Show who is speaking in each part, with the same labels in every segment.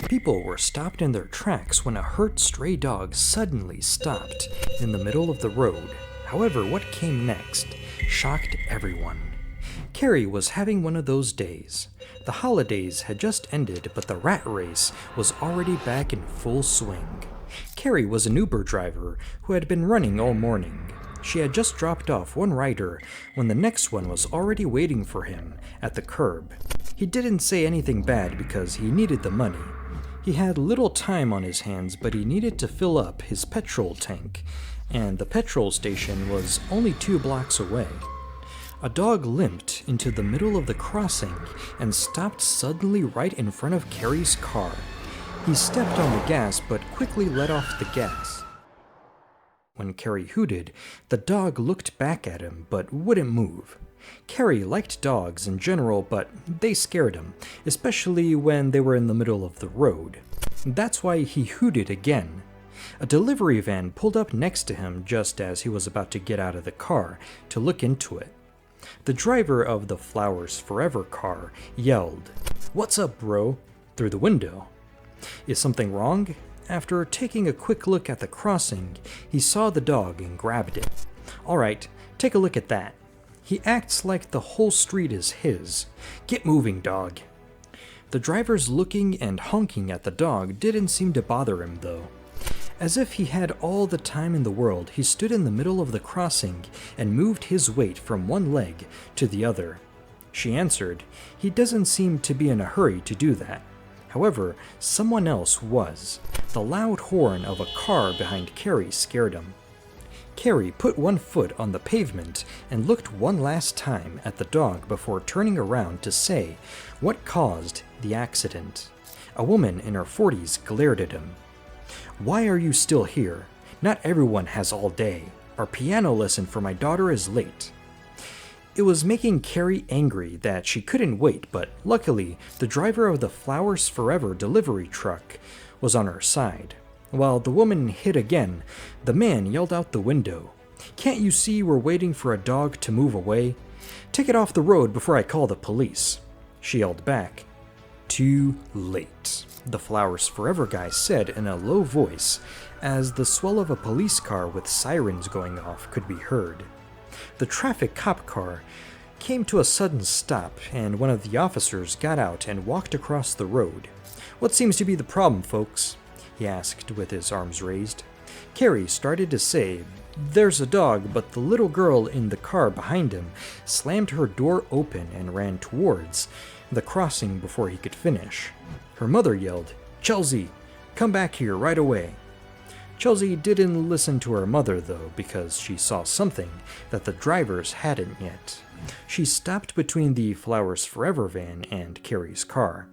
Speaker 1: People were stopped in their tracks when a hurt stray dog suddenly stopped in the middle of the road. However, what came next shocked everyone. Carrie was having one of those days. The holidays had just ended, but the rat race was already back in full swing. Carrie was an Uber driver who had been running all morning. She had just dropped off one rider when the next one was already waiting for him at the curb. He didn't say anything bad because he needed the money. He had little time on his hands, but he needed to fill up his petrol tank, and the petrol station was only 2 blocks away. A dog limped into the middle of the crossing and stopped suddenly right in front of Carrie's car. He stepped on the gas but quickly let off the gas. When Carrie hooted, the dog looked back at him but wouldn't move. Carrie liked dogs in general, but they scared him, especially when they were in the middle of the road. That's why he hooted again. A delivery van pulled up next to him just as he was about to get out of the car to look into it. The driver of the Flowers Forever car yelled, "What's up, bro?" through the window. Is something wrong? After taking a quick look at the crossing, he saw the dog and grabbed it. "Alright, take a look at that. He acts like the whole street is his. Get moving, dog." The driver's looking and honking at the dog didn't seem to bother him, though. As if he had all the time in the world, he stood in the middle of the crossing and moved his weight from one leg to the other. She answered, he doesn't seem to be in a hurry to do that. However, someone else was. The loud horn of a car behind Carrie scared him. Carrie put one foot on the pavement and looked one last time at the dog before turning around to say what caused the accident. A woman in her 40s glared at him. "Why are you still here? Not everyone has all day. Our piano lesson for my daughter is late." It was making Carrie angry that she couldn't wait, but luckily, the driver of the Flowers Forever delivery truck was on her side. While the woman hit again, the man yelled out the window, "Can't you see we're waiting for a dog to move away? Take it off the road before I call the police." She yelled back, "Too late," the Flowers Forever guy said in a low voice, as the swell of a police car with sirens going off could be heard. The traffic cop car came to a sudden stop, and one of the officers got out and walked across the road. "What seems to be the problem, folks?" he asked with his arms raised. Carrie started to say, "There's a dog," but the little girl in the car behind him slammed her door open and ran towards the crossing before he could finish. Her mother yelled, "Chelsea, come back here right away." Chelsea didn't listen to her mother, though, because she saw something that the drivers hadn't yet. She stopped between the Flowers Forever van and Carrie's car.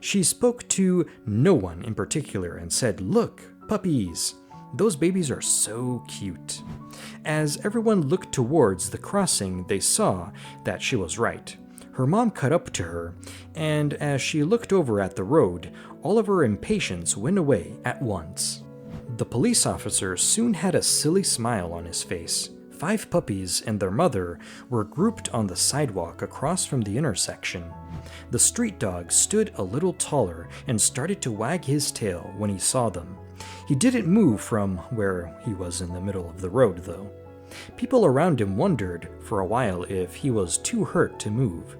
Speaker 1: She spoke to no one in particular and said, "Look, puppies. Those babies are so cute." As everyone looked towards the crossing, they saw that she was right. Her mom cut up to her, and as she looked over at the road, all of her impatience went away at once. The police officer soon had a silly smile on his face. 5 puppies and their mother were grouped on the sidewalk across from the intersection. The street dog stood a little taller and started to wag his tail when he saw them. He didn't move from where he was in the middle of the road, though. People around him wondered for a while if he was too hurt to move.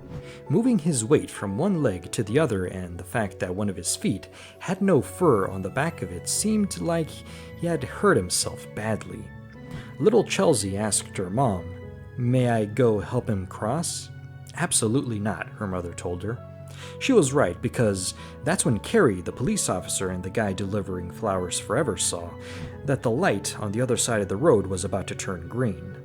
Speaker 1: Moving his weight from one leg to the other and the fact that one of his feet had no fur on the back of it seemed like he had hurt himself badly. Little Chelsea asked her mom, "May I go help him cross?" "Absolutely not," her mother told her. She was right, because that's when Carrie, the police officer, and the guy delivering Flowers Forever saw that the light on the other side of the road was about to turn green.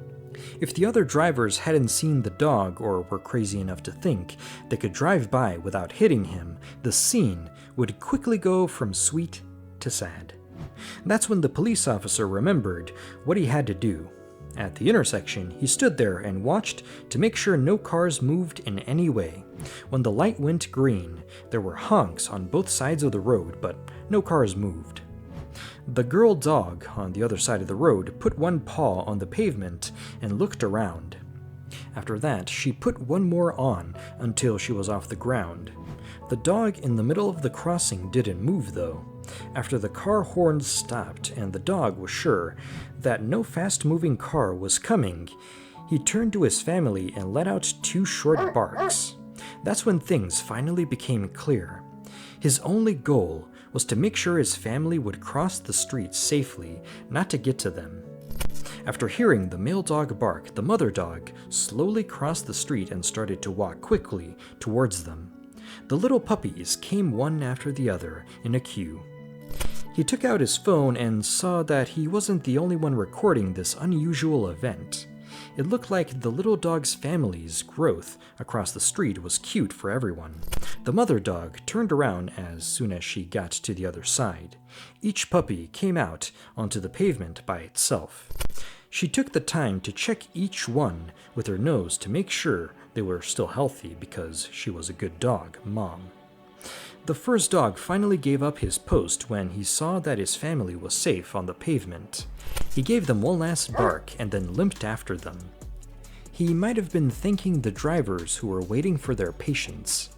Speaker 1: If the other drivers hadn't seen the dog or were crazy enough to think they could drive by without hitting him, the scene would quickly go from sweet to sad. That's when the police officer remembered what he had to do. At the intersection, he stood there and watched to make sure no cars moved in any way. When the light went green, there were honks on both sides of the road, but no cars moved. The girl dog on the other side of the road put one paw on the pavement and looked around. After that, she put one more on until she was off the ground. The dog in the middle of the crossing didn't move though. After the car horns stopped and the dog was sure that no fast-moving car was coming, he turned to his family and let out 2 short barks. That's when things finally became clear. His only goal was to make sure his family would cross the street safely, not to get to them. After hearing the male dog bark, the mother dog slowly crossed the street and started to walk quickly towards them. The little puppies came one after the other in a queue. He took out his phone and saw that he wasn't the only one recording this unusual event. It looked like the little dog's family's growth across the street was cute for everyone. The mother dog turned around as soon as she got to the other side. Each puppy came out onto the pavement by itself. She took the time to check each one with her nose to make sure they were still healthy because she was a good dog mom. The first dog finally gave up his post when he saw that his family was safe on the pavement. He gave them one last bark and then limped after them. He might have been thanking the drivers who were waiting for their patience.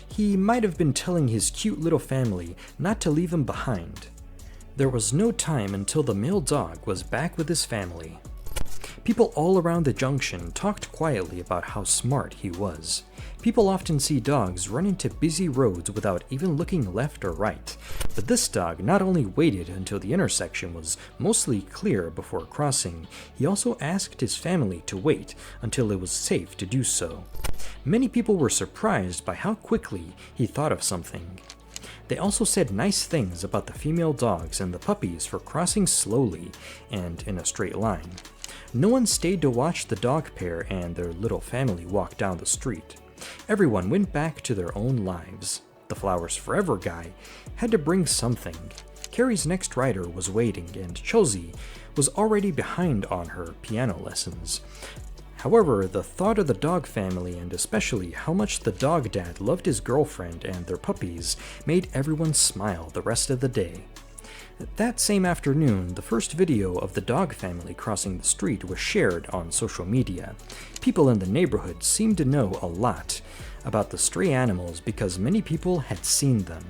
Speaker 1: He might have been telling his cute little family not to leave him behind. There was no time until the male dog was back with his family. People all around the junction talked quietly about how smart he was. People often see dogs run into busy roads without even looking left or right, but this dog not only waited until the intersection was mostly clear before crossing, he also asked his family to wait until it was safe to do so. Many people were surprised by how quickly he thought of something. They also said nice things about the female dogs and the puppies for crossing slowly and in a straight line. No one stayed to watch the dog pair and their little family walk down the street. Everyone went back to their own lives. The Flowers Forever guy had to bring something. Carrie's next rider was waiting, and Chelsea was already behind on her piano lessons. However, the thought of the dog family, and especially how much the dog dad loved his girlfriend and their puppies, made everyone smile the rest of the day. That same afternoon, the first video of the dog family crossing the street was shared on social media. People in the neighborhood seemed to know a lot about the stray animals because many people had seen them.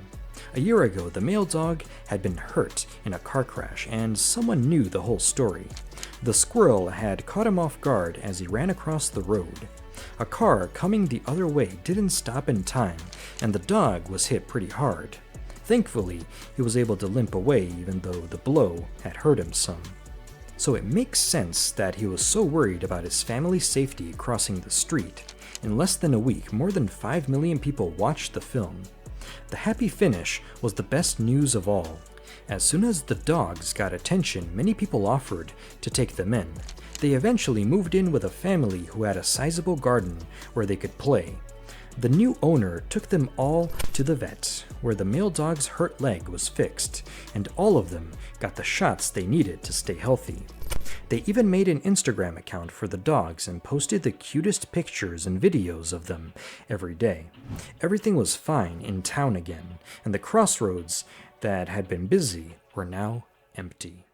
Speaker 1: A year ago, the male dog had been hurt in a car crash, and someone knew the whole story. The squirrel had caught him off guard as he ran across the road. A car coming the other way didn't stop in time, and the dog was hit pretty hard. Thankfully, he was able to limp away even though the blow had hurt him some. So it makes sense that he was so worried about his family's safety crossing the street. In less than a week, more than 5 million people watched the film. The happy finish was the best news of all. As soon as the dogs got attention, many people offered to take them in. They eventually moved in with a family who had a sizable garden where they could play. The new owner took them all to the vet, where the male dog's hurt leg was fixed, and all of them got the shots they needed to stay healthy. They even made an Instagram account for the dogs and posted the cutest pictures and videos of them every day. Everything was fine in town again, and the crossroads that had been busy were now empty.